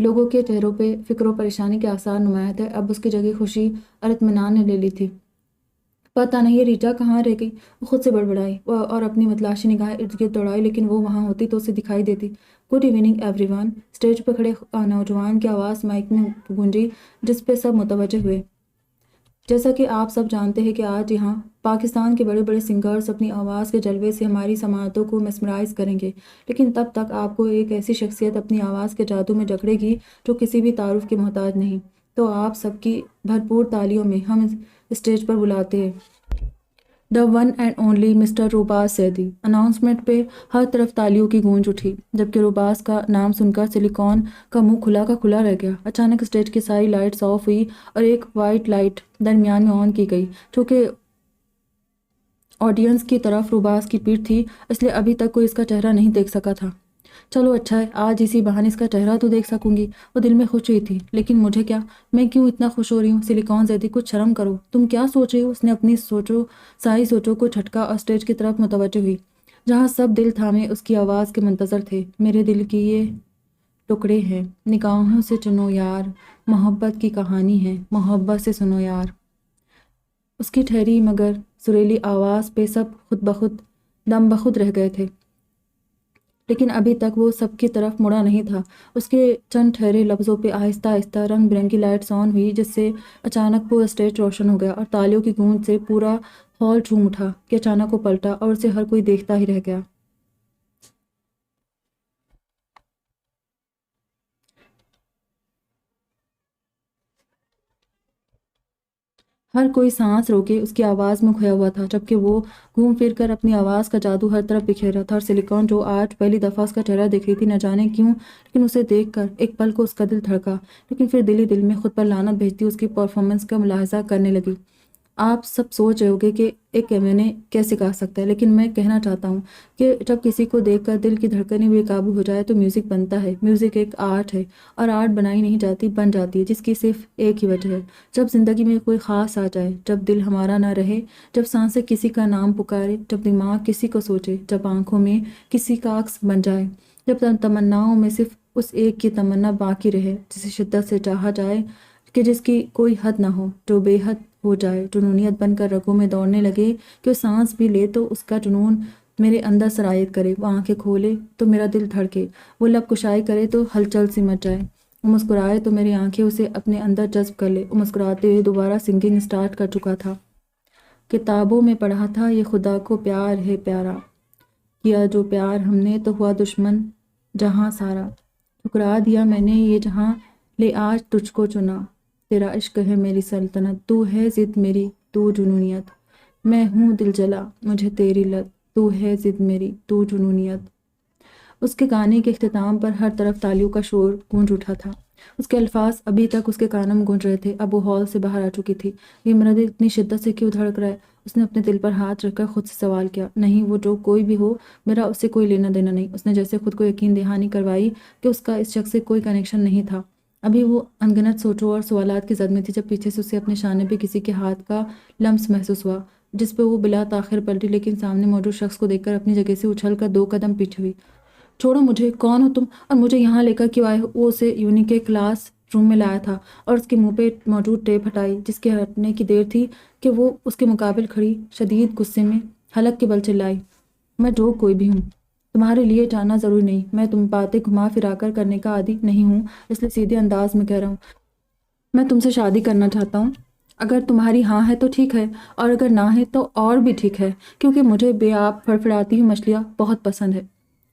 لوگوں کے چہروں پہ فکر و پریشانی کے آثار نمایاں تھے۔ اب اس کی جگہ خوشی اور اطمینان نے لے لی تھی۔ پتہ نہیں یہ ریٹا کہاں رہ گئی، وہ خود سے بڑبڑائی اور اپنی متلاشی نگاہیں ارد گرد دوڑائی، لیکن وہ وہاں ہوتی تو اسے دکھائی دیتی۔ Good evening every one, stage پہ کھڑے نوجوان کی آواز مائک میں گونجی، جس پہ سب متوجہ ہوئے۔ جیسا کہ آپ سب جانتے ہیں کہ آج یہاں پاکستان کے بڑے بڑے سنگرز اپنی آواز کے جلوے سے ہماری سماعتوں کو میسمرائز کریں گے، لیکن تب تک آپ کو ایک ایسی شخصیت اپنی آواز کے جادو میں جکڑے گی جو کسی بھی تعارف کے محتاج نہیں۔ تو آپ سب کی بھرپور تالیوں میں ہم اسٹیج پر بلاتے ہیں the one and only mister روباز سیدی۔ اناؤنسمنٹ پہ ہر طرف تالیوں کی گونج اٹھی، جبکہ روباز کا نام سن کر سلیکون کا منہ کھلا کا کھلا رہ گیا۔ اچانک اسٹیج کی ساری لائٹس آف ہوئی اور ایک وائٹ لائٹ درمیان میں آن کی گئی۔ چونکہ آڈینس کی طرف روباز کی پیٹھ تھی، اس لیے ابھی تک کوئی اس کا چہرہ نہیں دیکھ سکا تھا۔ چلو اچھا ہے، آج اسی بہانے اس کا چہرہ تو دیکھ سکوں گی، وہ دل میں خوش ہوئی تھی۔ لیکن مجھے کیا، میں کیوں اتنا خوش ہو رہی ہوں؟ سلیکون زیدی کچھ شرم کرو، تم کیا سوچ رہی ہو؟ اس نے اپنی ساری سوچوں کو جھٹکا اور اسٹیج کی طرف متوجہ ہوئی، جہاں سب دل تھامے اس کی آواز کے منتظر تھے۔ میرے دل کی یہ ٹکڑے ہیں، نگاہوں سے چنو یار، محبت کی کہانی ہے، محبت سے سنو یار۔ اس کی ٹھہری مگر سریلی آواز پہ سب خود بخود دم بخود رہ گئے تھے، لیکن ابھی تک وہ سب کی طرف مڑا نہیں تھا۔ اس کے چند ٹھہرے لفظوں پہ آہستہ آہستہ رنگ برنگی لائٹس آن ہوئی، جس سے اچانک پورا اسٹیج روشن ہو گیا اور تالیوں کی گونج سے پورا ہال جھوم اٹھا کہ اچانک وہ پلٹا اور اسے ہر کوئی دیکھتا ہی رہ گیا۔ ہر کوئی سانس روکے اس کی آواز میں کھویا ہوا تھا، جبکہ وہ گھوم پھر کر اپنی آواز کا جادو ہر طرف بکھیر رہا تھا۔ اور سلیکون جو آج پہلی دفعہ اس کا چہرہ دیکھ رہی تھی، نہ جانے کیوں، لیکن اسے دیکھ کر ایک پل کو اس کا دل دھڑکا، لیکن پھر دل ہی دل میں خود پر لعنت بھیجتی اس کی پرفارمنس کا ملاحظہ کرنے لگی۔ آپ سب سوچ رہے ہوگے کہ ایک کیمنے کیسے گا سکتا ہے، لیکن میں کہنا چاہتا ہوں کہ جب کسی کو دیکھ کر دل کی دھڑکنیں بے قابو ہو جائے تو میوزک بنتا ہے۔ میوزک ایک آرٹ ہے، اور آرٹ بنائی نہیں جاتی، بن جاتی ہے، جس کی صرف ایک ہی وجہ ہے: جب زندگی میں کوئی خاص آ جائے، جب دل ہمارا نہ رہے، جب سانسیں کسی کا نام پکارے، جب دماغ کسی کو سوچے، جب آنکھوں میں کسی کا عکس بن جائے، جب تمناؤں میں صرف اس ایک کی تمنا باقی رہے جسے شدت سے چاہا جائے کہ جس کی کوئی حد نہ ہو، جو بے حد ہو جائے، جنونیت بن کر رگوں میں دوڑنے لگے کہ وہ سانس بھی لے تو اس کا جنون میرے اندر سرایت کرے، وہ آنکھیں کھولے تو میرا دل دھڑکے، وہ لب کشائی کرے تو ہلچل سی مچ جائے، وہ مسکرائے تو میری آنکھیں اسے اپنے اندر جذب کر لے۔ وہ مسکراتے ہوئے دوبارہ سنگنگ سٹارٹ کر چکا تھا۔ کتابوں میں پڑھا تھا یہ خدا کو پیار ہے پیارا، کیا جو پیار ہم نے تو ہوا دشمن جہاں سارا، ٹھکرا دیا میں نے یہ جہاں، لے آج تجھ کو چنا، تیرا عشق ہے میری سلطنت، تو ہے ضد میری تو جنونیت، میں ہوں دل جلا مجھے تیری لت، تو ہے ضد میری تو جنونیت۔ اس کے گانے کے اختتام پر ہر طرف تالیوں کا شور گونج اٹھا تھا۔ اس کے الفاظ ابھی تک اس کے کانوں میں گونج رہے تھے، اب وہ ہال سے باہر آ چکی تھی۔ یہ میرا دل اتنی شدت سے کیوں دھڑک رہا ہے؟ اس نے اپنے دل پر ہاتھ رکھ کر خود سے سوال کیا۔ نہیں، وہ جو کوئی بھی ہو، میرا اس سے کوئی لینا دینا نہیں۔ اس نے جیسے خود کو یقین دہانی کروائی کہ اس کا اس شخص سے کوئی کنیکشن نہیں تھا۔ ابھی وہ انگنت سوچوں اور سوالات کی زد میں تھی، جب پیچھے سے اسے اپنے شانے پہ کسی کے ہاتھ کا لمس محسوس ہوا، جس پہ وہ بلا تاخیر پلٹی، لیکن سامنے موجود شخص کو دیکھ کر اپنی جگہ سے اچھل کر 2 قدم پیچھے ہوئی۔ چھوڑو مجھے، کون ہو تم اور مجھے یہاں لے کر کیوں آئے ہو؟ وہ اسے یونی کے کلاس روم میں لایا تھا اور اس کے منہ پہ موجود ٹیپ ہٹائی، جس کے ہٹنے کی دیر تھی کہ وہ اس کے مقابل کھڑی شدید غصے میں حلق کے بل چلائی۔ میں جو کوئی بھی ہوں، تمہارے لیے جاننا ضروری نہیں، میں تم باتیں گھما پھرا کر کرنے کا عادی نہیں ہوں، اس لیے سیدھے انداز میں کہہ رہا ہوں، میں تم سے شادی کرنا چاہتا ہوں۔ اگر تمہاری ہاں ہے تو ٹھیک ہے، اور اگر نہ ہے تو اور بھی ٹھیک ہے، کیونکہ مجھے بے آب پھڑپھڑاتی ہوئی مچھلیاں بہت پسند ہے۔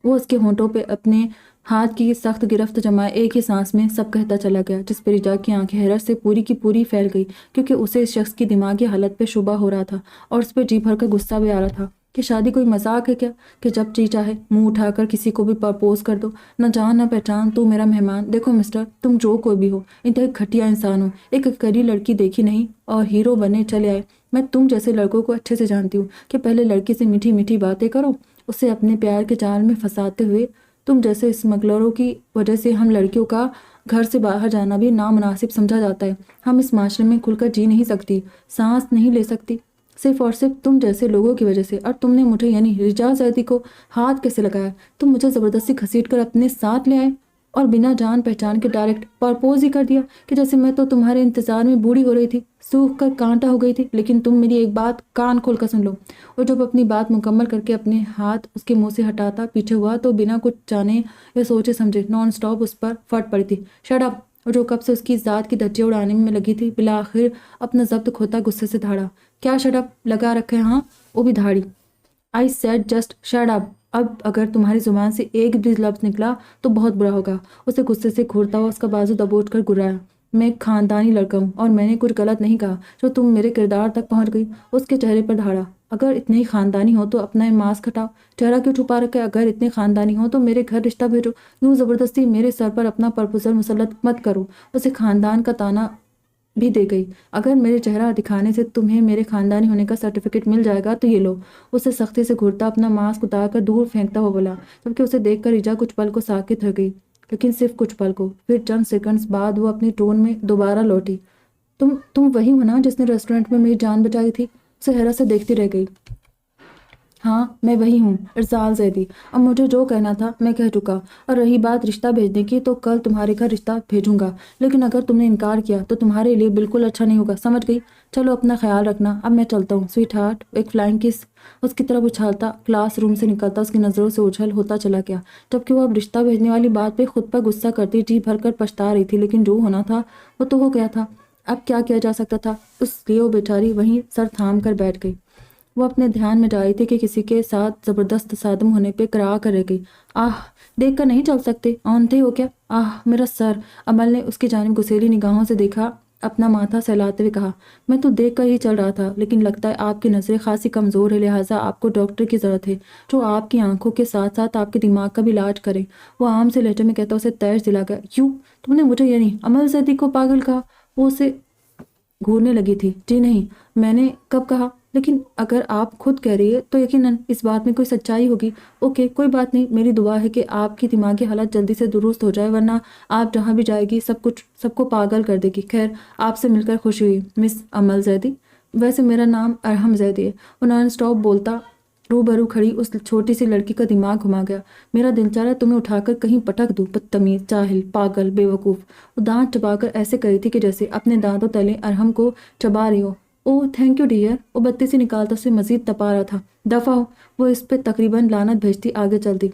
وہ اس کے ہونٹوں پہ اپنے ہاتھ کی سخت گرفت جمائے ایک ہی سانس میں سب کہتا چلا گیا، جس پہ رجا کی آنکھیں حیرت سے پوری کی پوری پھیل گئی، کیونکہ اسے اس شخص کی دماغی حالت پہ شبہ ہو رہا تھا اور اس پہ جی بھر کر غصہ بھی آ رہا تھا کہ شادی کوئی مذاق ہے کیا کہ جب جی چاہے منہ اٹھا کر کسی کو بھی پرپوز کر دو، نہ جان نہ پہچان، تو میرا مہمان۔ دیکھو مسٹر، تم جو کوئی بھی ہو، انتہائی گھٹیا انسان ہو، ایک اکیلی لڑکی دیکھی نہیں اور ہیرو بنے چلے آئے۔ میں تم جیسے لڑکوں کو اچھے سے جانتی ہوں کہ پہلے لڑکی سے میٹھی میٹھی باتیں کرو، اسے اپنے پیار کے جال میں پھنساتے ہوئے، تم جیسے اسمگلروں کی وجہ سے ہم لڑکیوں کا گھر سے باہر جانا بھی نامناسب سمجھا جاتا ہے۔ ہم اس معاشرے میں کھل کر جی نہیں سکتی، سانس نہیں لے سکتی، صرف اور صرف تم جیسے لوگوں کی وجہ سے۔ اور تم نے مجھے یعنی رجا زیدی کو ہاتھ کیسے لگایا؟ تم مجھے زبردستی گھسیٹ کر اپنے ساتھ لے آئے۔ اور بنا جان پہچان کے ڈائریکٹ پرپوز ہی کر دیا کہ جیسے میں تو تمہارے انتظار میں بوڑھی ہو رہی تھی، سوکھ کر کانٹا ہو گئی تھی۔ لیکن تم میری ایک بات کان کھول کر سن لو۔ اور جب اپنی بات مکمل کر کے اپنے ہاتھ اس کے منہ سے ہٹاتا پیچھے ہوا تو بنا کچھ جانے یا سوچے سمجھے نان سٹاپ اس پر پھٹ پڑی تھی۔ Shut up! اور جو کب سے اس کی ذات کی دھجیاں اڑانے میں لگی تھی بالآخر اپنا ضبط کھوتا غصے سے دھاڑا، کیا شٹ اپ لگا رکھے ہاں؟ وہ بھی دھاڑی۔ I said just shut up! اب اگر تمہاری زبان سے ایک بھی لفظ نکلا تو بہت برا ہوگا۔ اسے غصے سے گھورتا ہوا اس کا بازو دبوچ کر گرایا۔ میں ایک خاندانی لڑکا ہوں اور میں نے کچھ غلط نہیں کہا جو تم میرے کردار تک پہنچ گئی۔ اس کے چہرے پر دھاڑا۔ اگر اتنے ہی خاندانی ہو تو اپنا ماسک ہٹاؤ، چہرہ کیوں چھپا رکھا ہے؟ اگر اتنے خاندانی ہو تو میرے گھر رشتہ بھیجو، یوں زبردستی میرے سر پر اپنا پرپوزل مسلط مت کرو۔ اسے خاندان کا تانا بھی دے گئی۔ اگر میرے چہرہ دکھانے سے تمہیں میرے خاندانی ہونے کا سرٹیفکیٹ مل جائے گا تو یہ لو۔ اسے سختی سے گھورتا اپنا ماسک اتار کر دور پھینکتا ہوا بولا، جبکہ اسے دیکھ کر ایجا کچھ پل کو ساکت رہ گئی، لیکن صرف کچھ پل کو۔ پھر چند سیکنڈز بعد وہ اپنی ٹون میں دوبارہ لوٹی۔ تم وہی ہو نا جس نے ریسٹورنٹ میں میری جان بچائی تھی؟ اسے حیرت سے دیکھتی رہ گئی۔ ہاں میں وہی ہوں ارسال زیدی۔ اب مجھے جو کہنا تھا میں کہہ چکا، اور رہی بات رشتہ بھیجنے کی تو کل تمہارے گھر رشتہ بھیجوں گا، لیکن اگر تم نے انکار کیا تو تمہارے لیے بالکل اچھا نہیں ہوگا، سمجھ گئی؟ چلو اپنا خیال رکھنا، اب میں چلتا ہوں سویٹ ہارٹ۔ ایک فلائنگ کس اس کی طرف اچھالتا کلاس روم سے نکلتا اس کی نظروں سے اوجھل ہوتا چلا گیا، جبکہ وہ اب رشتہ بھیجنے والی بات پہ خود پر غصہ کرتی جی بھر کر پچھتا رہی تھی، لیکن جو ہونا تھا وہ تو ہو گیا تھا، اب کیا کیا جا سکتا تھا؟ اس لیے وہ بیچاری وہیں سر تھام کر بیٹھ گئی۔ وہ اپنے دھیان میں جا رہی تھی کہ کسی کے ساتھ زبردست تصادم ہونے پہ کرا کر رہ گئی۔ آہ دیکھ کر نہیں چل سکتے، اونتے ہو کیا؟ آہ میرا سر! عمل نے اس کی جانب گسیلی نگاہوں سے دیکھا، اپنا ماتھا سہلاتے ہوئے کہا، میں تو دیکھ کر ہی چل رہا تھا، لیکن لگتا ہے آپ کی نظریں خاصی کمزور ہے، لہٰذا آپ کو ڈاکٹر کی ضرورت ہے جو آپ کی آنکھوں کے ساتھ ساتھ آپ کے دماغ کا بھی علاج کرے۔ وہ عام سے لہجے میں کہتا اسے تیش دلا گیا۔ یوں تم نے مجھے یعنی عمل زیدی کو پاگل کہا؟ وہ اسے گھورنے لگی تھی۔ جی نہیں، میں نے کب کہا؟ لیکن اگر آپ خود کہہ رہی ہے تو یقیناً اس بات میں کوئی سچائی ہوگی۔ اوکے کوئی بات نہیں، میری دعا ہے کہ آپ کی دماغی حالت جلدی سے درست ہو جائے، ورنہ آپ جہاں بھی جائے گی سب کو پاگل کر دے گی۔ خیر آپ سے مل کر خوشی ہوئی مس عمل زیدی۔ ویسے میرا نام ارحم زیدی ہے۔ وہ نان سٹاپ بولتا روبرو کھڑی اس چھوٹی سی لڑکی کا دماغ گھما گیا۔ میرا دل چاہ رہا تمہیں اٹھا کر کہیں پٹک دوں، بدتمیز، جاہل، پاگل، بے وقوف۔ وہ دانت چبا کر ایسے کری تھی کہ جیسے اپنے دانتوں تلے ارحم کو چبا رہی ہو۔ اوہ تھینک یو ڈیئر۔ وہ بتی سے نکالتا اسے مزید تپا رہا تھا۔ دفع ہو! وہ اس پہ تقریباً لعنت بھیجتی آگے چلتی۔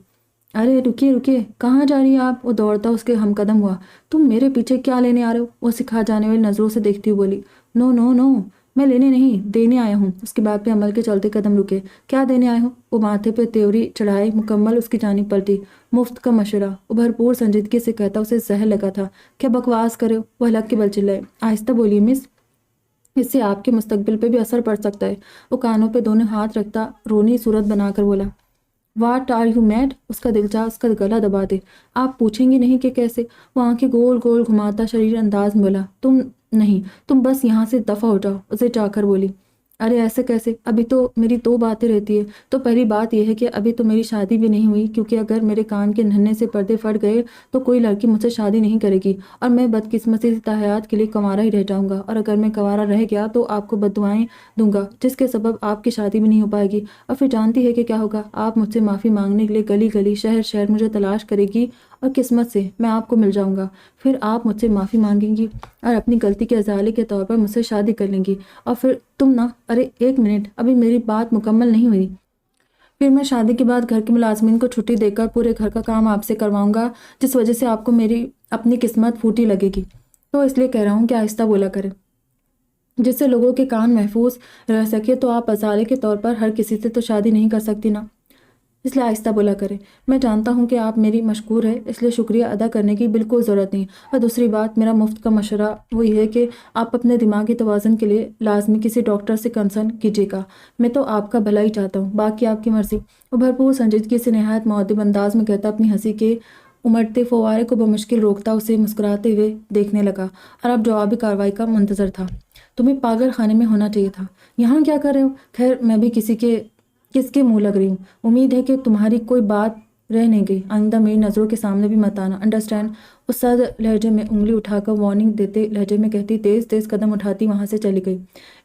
ارے رکیے، کہاں جا رہی ہیں آپ؟ وہ دوڑتا اس کے ہم قدم ہوا۔ تم میرے پیچھے کیا لینے آ رہے ہو؟ وہ سکھا جانے والی نظروں سے دیکھتی ہوئی بولی۔ نو نو نو، میں لینے نہیں دینے آیا ہوں۔ اس کے بعد پہ عمل کے چلتے قدم رکے۔ کیا دینے آئے ہو؟ وہ ماتھے پہ تیوری چڑھائے مکمل اس کی جانب پلٹی۔ مفت کا مشورہ، وہ بھرپور سنجیدگی سے کہتا، اسے زہر لگا تھا۔ کیا بکواس کرے ہو؟ وہ ہلک کے بل چلائے۔ آہستہ بولیے مس، اس سے آپ کے مستقبل پہ بھی اثر پڑ سکتا ہے۔ وہ کانوں پہ دونوں ہاتھ رکھتا رونی صورت بنا کر بولا۔ What are you mad? اس کا دل چاہ اس کا گلا دبا دے۔ آپ پوچھیں گی نہیں کہ کیسے؟ وہ آنکھیں گول گول گھماتا شریر انداز میں بولا۔ تم نہیں، تم بس یہاں سے دفع ہو جاؤ۔ اسے چاہ کر بولی۔ ارے ایسے کیسے؟ ابھی تو میری دو باتیں رہتی ہے۔ تو پہلی بات یہ ہے کہ ابھی تو میری شادی بھی نہیں ہوئی، کیونکہ اگر میرے کان کے ننھے سے پردے پھٹ گئے تو کوئی لڑکی مجھ سے شادی نہیں کرے گی، اور میں بدقسمتی سے تا حیات کے لیے کنوارا ہی رہ جاؤں گا، اور اگر میں کنوارا رہ گیا تو آپ کو بددعائیں دوں گا، جس کے سبب آپ کی شادی بھی نہیں ہو پائے گی۔ اور پھر جانتی ہے کہ کیا ہوگا؟ آپ مجھ سے معافی مانگنے کے لیے گلی گلی شہر شہر مجھے تلاش کرے گی، اور قسمت سے میں آپ کو مل جاؤں گا۔ پھر آپ مجھ سے معافی مانگیں گی اور اپنی غلطی کے ازالے کے طور پر مجھ سے شادی کر لیں گی، اور پھر تم نہ، ارے ایک منٹ، ابھی میری بات مکمل نہیں ہوئی۔ پھر میں شادی کے بعد گھر کے ملازمین کو چھٹی دے کر پورے گھر کا کام آپ سے کرواؤں گا، جس وجہ سے آپ کو میری اپنی قسمت پھوٹی لگے گی۔ تو اس لیے کہہ رہا ہوں کہ آہستہ بولا کرے، جس سے لوگوں کے کان محفوظ رہ سکے۔ تو آپ ازالے کے طور پر ہر کسی سے تو شادی نہیں کر سکتی نا، اس لیے آہستہ بولا کرے۔ میں جانتا ہوں کہ آپ میری مشکور ہے، اس لیے شکریہ ادا کرنے کی بالکل ضرورت نہیں۔ اور دوسری بات، میرا مفت کا مشورہ وہ یہ ہے کہ آپ اپنے دماغی توازن کے لیے لازمی کسی ڈاکٹر سے کنسلٹ کیجیے گا۔ میں تو آپ کا بھلا ہی چاہتا ہوں، باقی آپ کی مرضی۔ وہ بھرپور سنجیدگی سے نہایت مؤدب انداز میں کہتا، اپنی ہنسی کے امڑتے فوارے کو بمشکل روکتا اسے مسکراتے ہوئے دیکھنے لگا، اور اب جوابی کارروائی کا منتظر تھا۔ تمہیں پاگل خانے میں ہونا چاہیے تھا، یہاں کیا کر رہے ہو؟ خیر میں بھی کس کے منہ لگ رہی ہوں؟ امید ہے کہ تمہاری کوئی بات رہ نہیں گئی، آئندہ میری نظروں کے سامنے بھی مت آنا، انڈرسٹینڈ؟ اس سرد لہجے میں انگلی اٹھا کر وارننگ دیتے لہجے میں کہتی، تیز تیز قدم اٹھاتی وہاں سے چلی گئی۔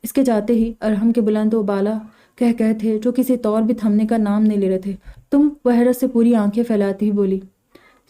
اس کے جاتے ہی ارحم کے بلند و بالا کہہ تھے جو کسی طور بھی تھمنے کا نام نہیں لے رہے تھے۔ تم؟ وہ حیرت سے پوری آنکھیں پھیلاتی ہوئی بولی۔